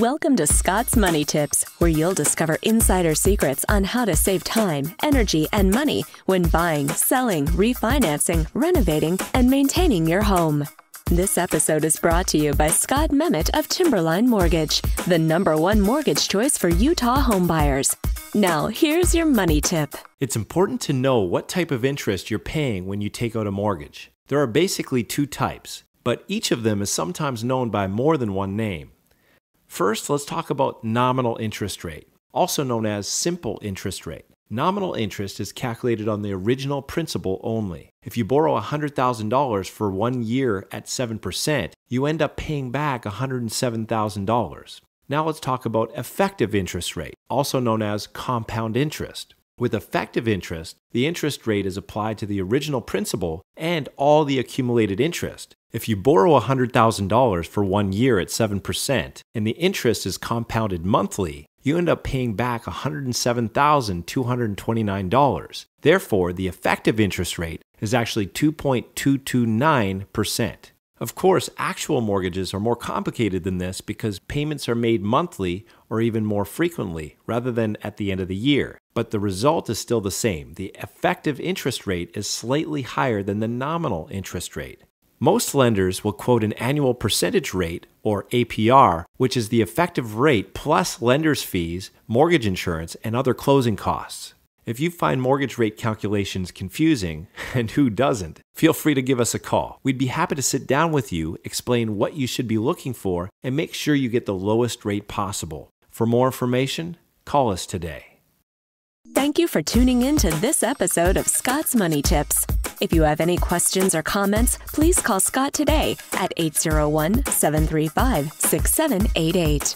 Welcome to Scott's Money Tips, where you'll discover insider secrets on how to save time, energy, and money when buying, selling, refinancing, renovating, and maintaining your home. This episode is brought to you by Scott Memmott of Timberline Mortgage, the #1 mortgage choice for Utah homebuyers. Now, here's your money tip. It's important to know what type of interest you're paying when you take out a mortgage. There are basically two types, but each of them is sometimes known by more than one name. First, let's talk about nominal interest rate, also known as simple interest rate. Nominal interest is calculated on the original principal only. If you borrow $100,000 for 1 year at 7%, you end up paying back $107,000. Now let's talk about effective interest rate, also known as compound interest. With effective interest, the interest rate is applied to the original principal and all the accumulated interest. If you borrow $100,000 for 1 year at 7% and the interest is compounded monthly, you end up paying back $107,229. Therefore, the effective interest rate is actually 2.229%. Of course, actual mortgages are more complicated than this because payments are made monthly or even more frequently rather than at the end of the year. But the result is still the same. The effective interest rate is slightly higher than the nominal interest rate. Most lenders will quote an annual percentage rate, or APR, which is the effective rate plus lender's fees, mortgage insurance, and other closing costs. If you find mortgage rate calculations confusing, and who doesn't, feel free to give us a call. We'd be happy to sit down with you, explain what you should be looking for, and make sure you get the lowest rate possible. For more information, call us today. Thank you for tuning in to this episode of Scott's Money Tips. If you have any questions or comments, please call Scott today at 801-735-6788.